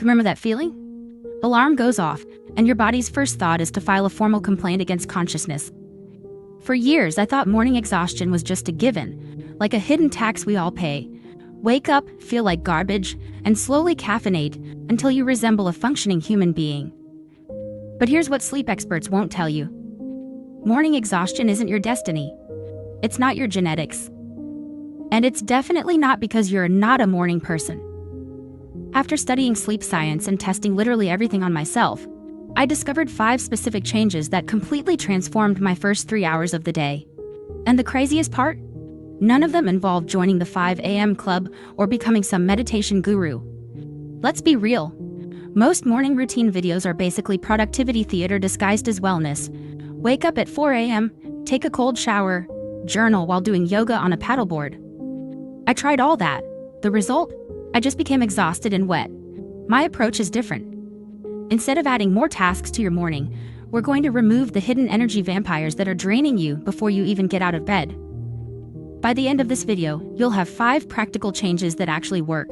Remember that feeling? Alarm goes off, and your body's first thought is to file a formal complaint against consciousness. For years, I thought morning exhaustion was just a given, like a hidden tax we all pay. Wake up, feel like garbage, and slowly caffeinate until you resemble a functioning human being. But here's what sleep experts won't tell you. Morning exhaustion isn't your destiny. It's not your genetics. And it's definitely not because you're not a morning person. After studying sleep science and testing literally everything on myself, I discovered 5 specific changes that completely transformed my first 3 hours of the day. And the craziest part? None of them involved joining the 5 a.m. club or becoming some meditation guru. Let's be real. Most morning routine videos are basically productivity theater disguised as wellness. Wake up at 4 a.m., take a cold shower, journal while doing yoga on a paddleboard. I tried all that. The result? I just became exhausted and wet. My approach is different. Instead of adding more tasks to your morning, we're going to remove the hidden energy vampires that are draining you before you even get out of bed. By the end of this video, you'll have 5 practical changes that actually work,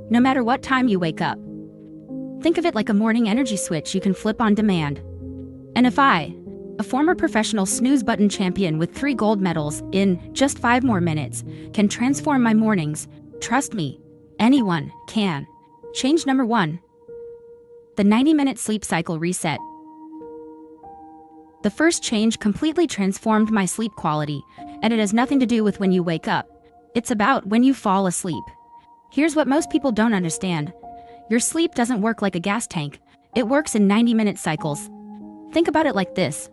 no matter what time you wake up. Think of it like a morning energy switch you can flip on demand. And if I, a former professional snooze button champion with 3 gold medals in just 5 more minutes, can transform my mornings, trust me, anyone can. Change number 1. The 90-minute sleep cycle reset. The first change completely transformed my sleep quality, and it has nothing to do with when you wake up. It's about when you fall asleep. Here's what most people don't understand. Your sleep doesn't work like a gas tank. It works in 90-minute cycles. Think about it like this.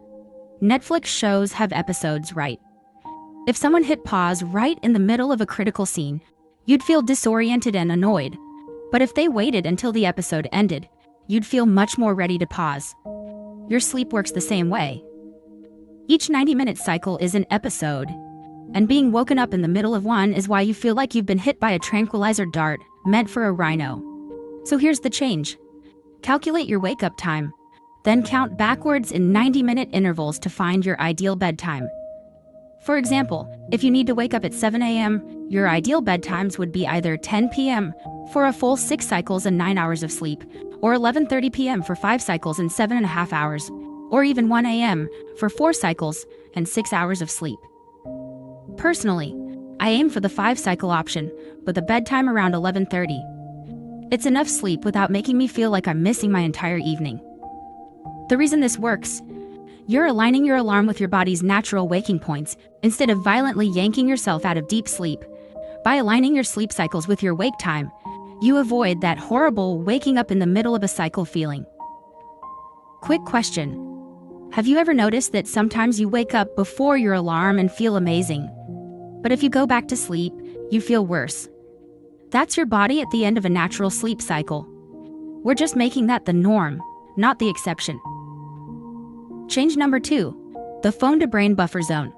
Netflix shows have episodes, right? If someone hit pause right in the middle of a critical scene, you'd feel disoriented and annoyed. But if they waited until the episode ended, you'd feel much more ready to pause. Your sleep works the same way. Each 90-minute cycle is an episode, and being woken up in the middle of one is why you feel like you've been hit by a tranquilizer dart meant for a rhino. So here's the change. Calculate your wake-up time, then count backwards in 90-minute intervals to find your ideal bedtime. For example, if you need to wake up at 7 a.m., your ideal bedtimes would be either 10 p.m. for a full 6 cycles and 9 hours of sleep, or 11:30 p.m. for 5 cycles and 7.5 hours, or even 1 a.m. for 4 cycles and 6 hours of sleep. Personally, I aim for the 5-cycle option, with a bedtime around 11:30. It's enough sleep without making me feel like I'm missing my entire evening. The reason this works: you're aligning your alarm with your body's natural waking points instead of violently yanking yourself out of deep sleep. By aligning your sleep cycles with your wake time, you avoid that horrible waking up in the middle of a cycle feeling. Quick question. Have you ever noticed that sometimes you wake up before your alarm and feel amazing? But if you go back to sleep, you feel worse. That's your body at the end of a natural sleep cycle. We're just making that the norm, not the exception. Change number 2. The phone-to-brain buffer zone.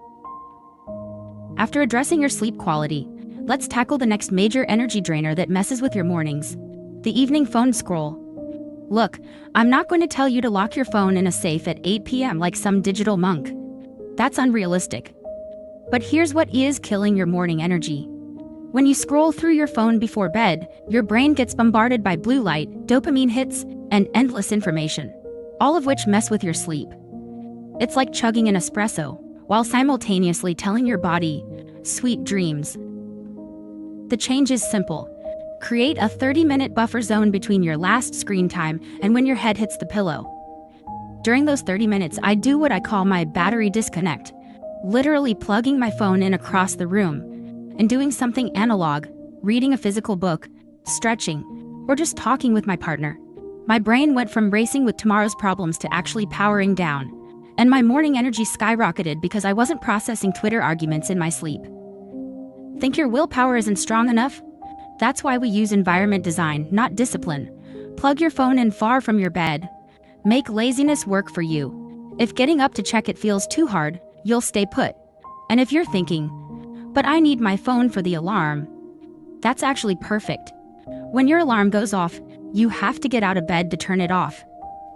After addressing your sleep quality, let's tackle the next major energy drainer that messes with your mornings: the evening phone scroll. Look, I'm not going to tell you to lock your phone in a safe at 8 p.m. like some digital monk. That's unrealistic. But here's what is killing your morning energy. When you scroll through your phone before bed, your brain gets bombarded by blue light, dopamine hits, and endless information, all of which mess with your sleep. It's like chugging an espresso, while simultaneously telling your body, "Sweet dreams." The change is simple. Create a 30-minute buffer zone between your last screen time and when your head hits the pillow. During those 30 minutes, I do what I call my battery disconnect, literally plugging my phone in across the room and doing something analog, reading a physical book, stretching, or just talking with my partner. My brain went from racing with tomorrow's problems to actually powering down, and my morning energy skyrocketed because I wasn't processing Twitter arguments in my sleep. Think your willpower isn't strong enough? That's why we use environment design, not discipline. Plug your phone in far from your bed. Make laziness work for you. If getting up to check it feels too hard, you'll stay put. And if you're thinking, "But I need my phone for the alarm," that's actually perfect. When your alarm goes off, you have to get out of bed to turn it off.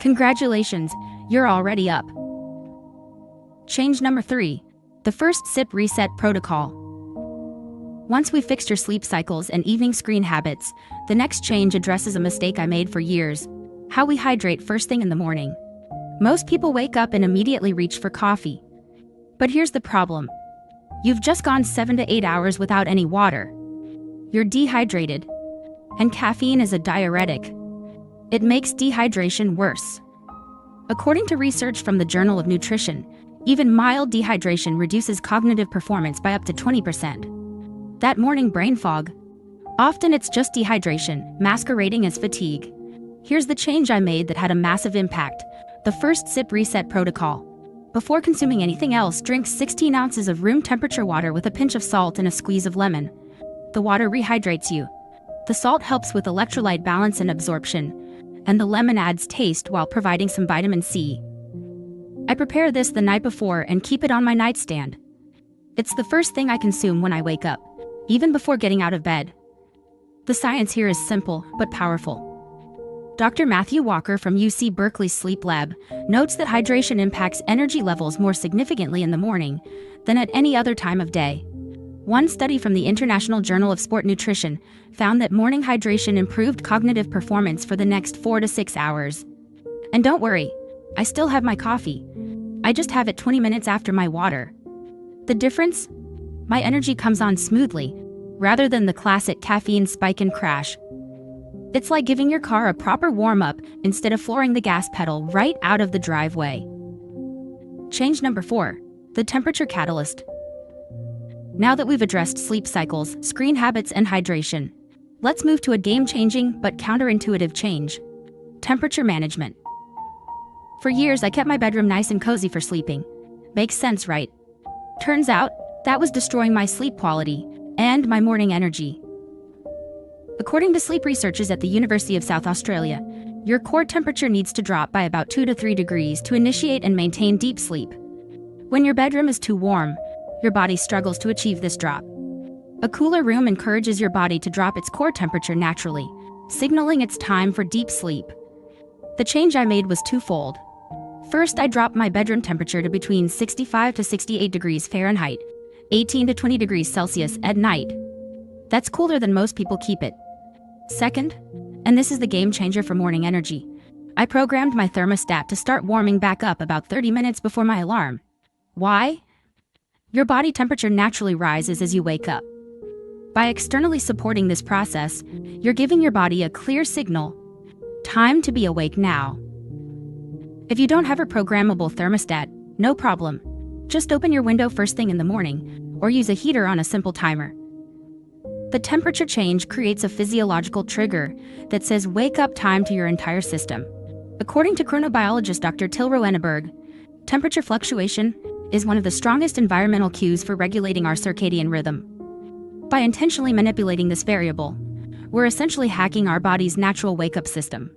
Congratulations, you're already up. Change number 3. The first sip reset protocol. Once we've fixed your sleep cycles and evening screen habits, the next change addresses a mistake I made for years: how we hydrate first thing in the morning. Most people wake up and immediately reach for coffee. But here's the problem. You've just gone 7 to 8 hours without any water. You're dehydrated. And caffeine is a diuretic. It makes dehydration worse. According to research from the Journal of Nutrition, even mild dehydration reduces cognitive performance by up to 20%. That morning brain fog. Often it's just dehydration, masquerading as fatigue. Here's the change I made that had a massive impact: the first sip reset protocol. Before consuming anything else, drink 16 ounces of room temperature water with a pinch of salt and a squeeze of lemon. The water rehydrates you. The salt helps with electrolyte balance and absorption, and the lemon adds taste while providing some vitamin C. I prepare this the night before and keep it on my nightstand. It's the first thing I consume when I wake up, even before getting out of bed. The science here is simple but powerful. Dr. Matthew Walker from UC Berkeley's Sleep Lab notes that hydration impacts energy levels more significantly in the morning than at any other time of day. One study from the International Journal of Sport Nutrition found that morning hydration improved cognitive performance for the next 4 to 6 hours. And don't worry, I still have my coffee. I just have it 20 minutes after my water. The difference? My energy comes on smoothly, rather than the classic caffeine spike and crash. It's like giving your car a proper warm-up instead of flooring the gas pedal right out of the driveway. Change number 4, the temperature catalyst. Now that we've addressed sleep cycles, screen habits, and hydration, let's move to a game-changing but counterintuitive change: temperature management. For years, I kept my bedroom nice and cozy for sleeping. Makes sense, right? Turns out, that was destroying my sleep quality and my morning energy. According to sleep researchers at the University of South Australia, your core temperature needs to drop by about 2 to 3 degrees to initiate and maintain deep sleep. When your bedroom is too warm, your body struggles to achieve this drop. A cooler room encourages your body to drop its core temperature naturally, signaling it's time for deep sleep. The change I made was twofold. First, I dropped my bedroom temperature to between 65 to 68 degrees Fahrenheit, 18 to 20 degrees Celsius at night. That's cooler than most people keep it. Second, and this is the game changer for morning energy, I programmed my thermostat to start warming back up about 30 minutes before my alarm. Why? Your body temperature naturally rises as you wake up. By externally supporting this process, you're giving your body a clear signal: time to be awake now. If you don't have a programmable thermostat, no problem. Just open your window first thing in the morning, or use a heater on a simple timer. The temperature change creates a physiological trigger that says wake up time to your entire system. According to chronobiologist Dr. Tilro Enneberg, temperature fluctuation is one of the strongest environmental cues for regulating our circadian rhythm. By intentionally manipulating this variable, we're essentially hacking our body's natural wake-up system.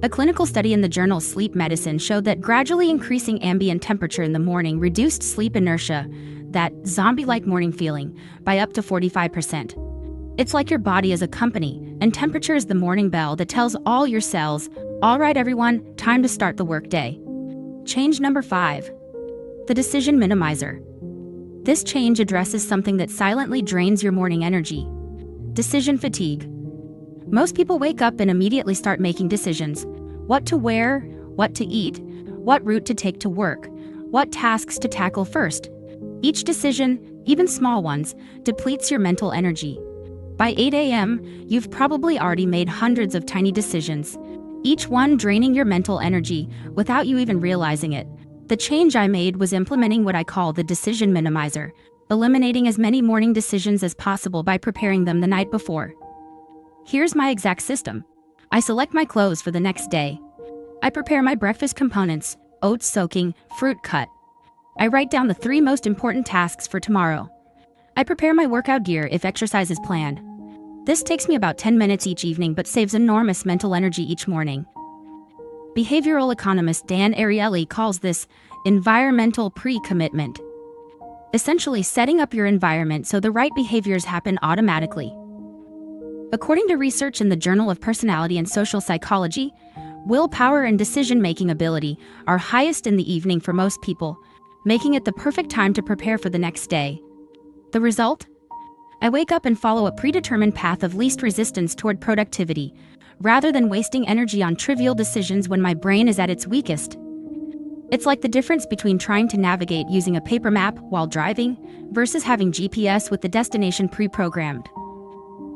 A clinical study in the journal Sleep Medicine showed that gradually increasing ambient temperature in the morning reduced sleep inertia, that zombie-like morning feeling, by up to 45%. It's like your body is a company, and temperature is the morning bell that tells all your cells, all right everyone, time to start the workday. Change number 5. The decision minimizer. This change addresses something that silently drains your morning energy: decision fatigue. Most people wake up and immediately start making decisions: what to wear, what to eat, what route to take to work, what tasks to tackle first. Each decision, even small ones, depletes your mental energy. By 8 a.m., you've probably already made hundreds of tiny decisions, each one draining your mental energy without you even realizing it. The change I made was implementing what I call the decision minimizer, eliminating as many morning decisions as possible by preparing them the night before. Here's my exact system. I select my clothes for the next day. I prepare my breakfast components: oats soaking, fruit cut. I write down the 3 most important tasks for tomorrow. I prepare my workout gear if exercise is planned. This takes me about 10 minutes each evening but saves enormous mental energy each morning. Behavioral economist Dan Ariely calls this environmental pre-commitment. Essentially setting up your environment so the right behaviors happen automatically. According to research in the Journal of Personality and Social Psychology, willpower and decision-making ability are highest in the evening for most people, making it the perfect time to prepare for the next day. The result? I wake up and follow a predetermined path of least resistance toward productivity, rather than wasting energy on trivial decisions when my brain is at its weakest. It's like the difference between trying to navigate using a paper map while driving versus having GPS with the destination pre-programmed.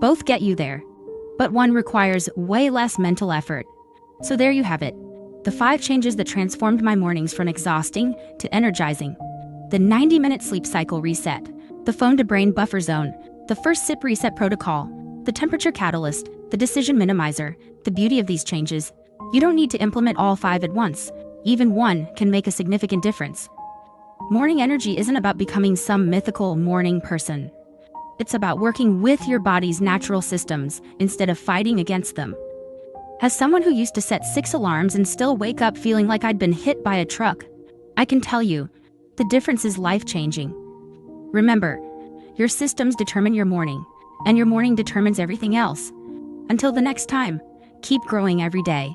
Both get you there, but one requires way less mental effort. So there you have it. The 5 changes that transformed my mornings from exhausting to energizing. The 90-minute sleep cycle reset, the phone-to-brain buffer zone, the first sip reset protocol, the temperature catalyst, the decision minimizer. The beauty of these changes, you don't need to implement all 5 at once. Even one can make a significant difference. Morning energy isn't about becoming some mythical morning person. It's about working with your body's natural systems instead of fighting against them. As someone who used to set 6 alarms and still wake up feeling like I'd been hit by a truck, I can tell you, the difference is life-changing. Remember, your systems determine your morning, and your morning determines everything else. Until the next time, keep growing every day.